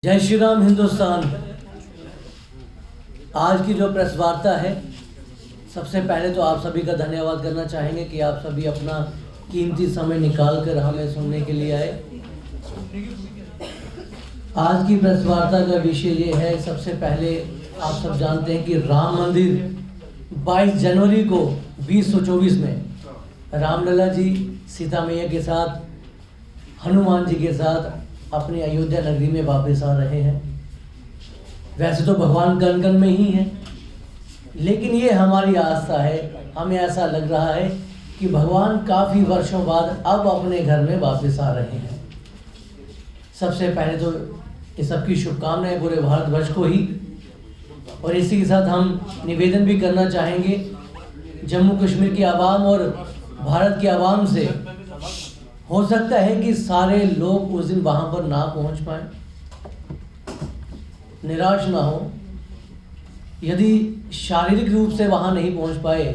जय श्री राम हिंदुस्तान। आज की जो प्रेस वार्ता है, सबसे पहले तो आप सभी का धन्यवाद करना चाहेंगे कि आप सभी अपना कीमती समय निकाल कर हमें सुनने के लिए आए। आज की प्रेस वार्ता का विषय ये है, सबसे पहले आप सब जानते हैं कि राम मंदिर 22 जनवरी को 2024 में रामलला जी सीता मैया के साथ, हनुमान जी के साथ अपनी अयोध्या नगरी में वापस आ रहे हैं। वैसे तो भगवान कण कण में ही हैं, लेकिन ये हमारी आस्था है, हमें ऐसा लग रहा है कि भगवान काफ़ी वर्षों बाद अब अपने घर में वापस आ रहे हैं। सबसे पहले तो ये सबकी शुभकामनाएं पूरे भारतवर्ष को ही, और इसी के साथ हम निवेदन भी करना चाहेंगे जम्मू कश्मीर की आवाम और भारत की आवाम से। हो सकता है कि सारे लोग उस दिन वहाँ पर ना पहुँच पाए, निराश ना हो। यदि शारीरिक रूप से वहाँ नहीं पहुँच पाए,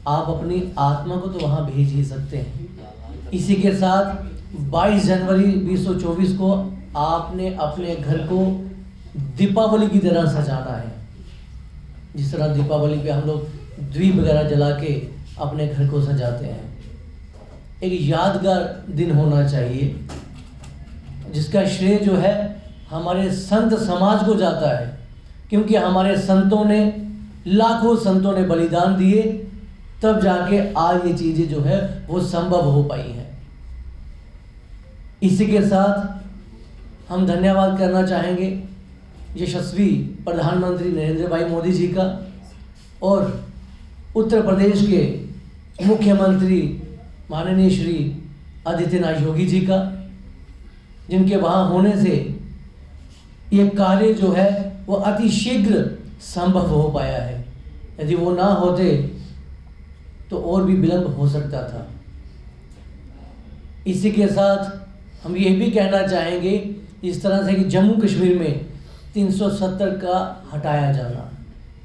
आप अपनी आत्मा को तो वहाँ भेज ही सकते हैं। इसी के साथ 22 जनवरी 2024 को आपने अपने घर को दीपावली की तरह सजाना है। जिस तरह दीपावली पे हम लोग दीप वगैरह जला के अपने घर को सजाते हैं, एक यादगार दिन होना चाहिए, जिसका श्रेय जो है हमारे संत समाज को जाता है, क्योंकि हमारे संतों ने, लाखों संतों ने बलिदान दिए, तब जाके आज ये चीज़ें जो है वो संभव हो पाई हैं। इसी के साथ हम धन्यवाद करना चाहेंगे यशस्वी प्रधानमंत्री नरेंद्र भाई मोदी जी का और उत्तर प्रदेश के मुख्यमंत्री माननीय श्री आदित्यनाथ योगी जी का, जिनके वहाँ होने से ये कार्य जो है वो अति शीघ्र संभव हो पाया है। यदि वो ना होते तो और भी विलंब हो सकता था। इसी के साथ हम ये भी कहना चाहेंगे इस तरह से कि जम्मू कश्मीर में 370 का हटाया जाना,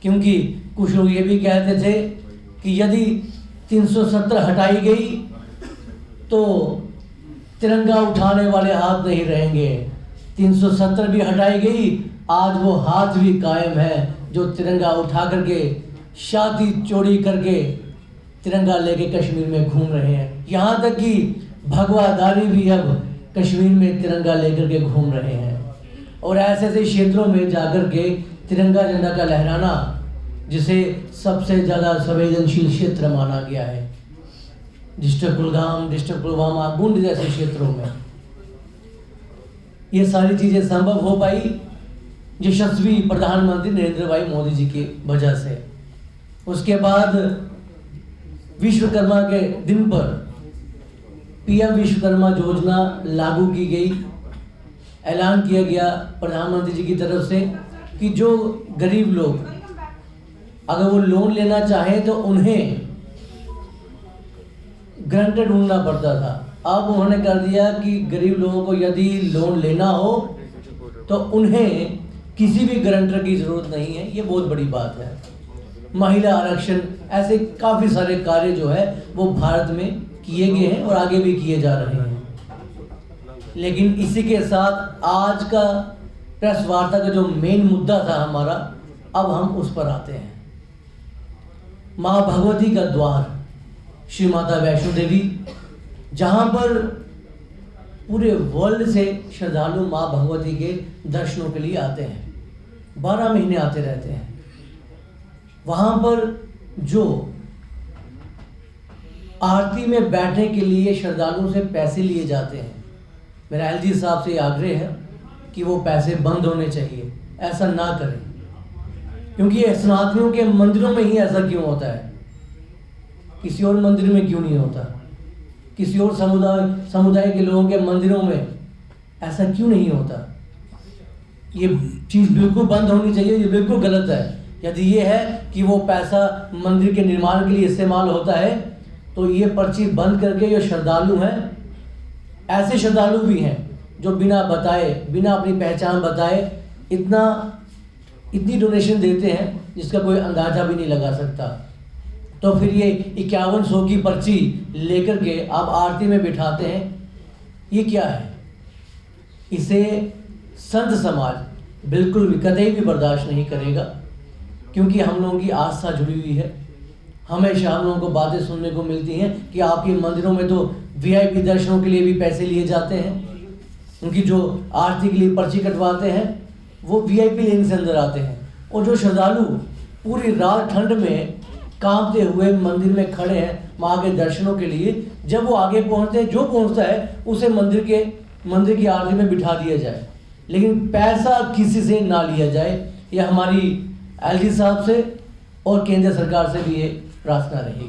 क्योंकि कुछ लोग ये भी कहते थे कि यदि 370 हटाई गई तो तिरंगा उठाने वाले हाथ नहीं रहेंगे। 370 भी हटाई गई, आज वो हाथ भी कायम है जो तिरंगा उठा करके, छाती चौड़ी करके तिरंगा लेके कश्मीर में घूम रहे हैं। यहाँ तक कि भगवाधारी भी अब कश्मीर में तिरंगा लेकर के घूम रहे हैं, और ऐसे ऐसे क्षेत्रों में जाकर के तिरंगा झंडा का लहराना, जिसे सबसे ज़्यादा संवेदनशील क्षेत्र माना गया है, डिस्ट्रिक्ट कुलगाम, डिस्ट्रिक्ट पुलवामा, बूंद जैसे क्षेत्रों में, ये सारी चीज़ें संभव हो पाई यशस्वी प्रधानमंत्री नरेंद्र भाई मोदी जी की वजह से। उसके बाद विश्वकर्मा के दिन पर पीएम विश्वकर्मा योजना लागू की गई। ऐलान किया गया प्रधानमंत्री जी की तरफ से कि जो गरीब लोग अगर वो लोन लेना चाहें तो उन्हें गारंटर ढूंढना पड़ता था। अब उन्होंने कर दिया कि गरीब लोगों को यदि लोन लेना हो तो उन्हें किसी भी गारंटर की ज़रूरत नहीं है। ये बहुत बड़ी बात है। महिला आरक्षण, ऐसे काफ़ी सारे कार्य जो है वो भारत में किए गए हैं और आगे भी किए जा रहे हैं। लेकिन इसी के साथ आज का प्रेस वार्ता का जो मेन मुद्दा था हमारा, अब हम उस पर आते हैं। माँ भगवती का द्वार श्री माता वैष्णो देवी, जहाँ पर पूरे वर्ल्ड से श्रद्धालु माँ भगवती के दर्शनों के लिए आते हैं, 12 महीने आते रहते हैं। वहाँ पर जो आरती में बैठने के लिए श्रद्धालुओं से पैसे लिए जाते हैं, मेरा एलजी साहब से आग्रह है कि वो पैसे बंद होने चाहिए, ऐसा ना करें, क्योंकि ये सनातनियों के मंदिरों में ही ऐसा क्यों होता है, किसी और मंदिर में क्यों नहीं होता, किसी और समुदाय के लोगों के मंदिरों में ऐसा क्यों नहीं होता। ये चीज़ बिल्कुल बंद होनी चाहिए, ये बिल्कुल गलत है। यदि ये है कि वो पैसा मंदिर के निर्माण के लिए इस्तेमाल होता है तो ये पर्ची बंद करके जो श्रद्धालु हैं, ऐसे श्रद्धालु भी हैं जो बिना बताए, बिना अपनी पहचान बताए इतनी डोनेशन देते हैं जिसका कोई अंदाजा भी नहीं लगा सकता। तो फिर ये 5100 की पर्ची लेकर के आप आरती में बिठाते हैं, ये क्या है? इसे संत समाज बिल्कुल भी कतई भी बर्दाश्त नहीं करेगा, क्योंकि हम लोगों की आस्था जुड़ी हुई है। हमेशा हम लोगों को बातें सुनने को मिलती हैं कि आपके मंदिरों में तो वीआईपी दर्शनों के लिए भी पैसे लिए जाते हैं। उनकी जो आरती के लिए पर्ची कटवाते हैं वो वीआईपी लेन से अंदर आते हैं, और जो श्रद्धालु पूरी रात ठंड में कांपते हुए मंदिर में खड़े हैं माँ के दर्शनों के लिए, जब वो आगे पहुँचते हैं, जो पहुँचता है उसे मंदिर की आरती में बिठा दिया जाए, लेकिन पैसा किसी से ना लिया जाए। यह हमारी एलजी साहब से और केंद्र सरकार से भी ये प्रार्थना रहेगी।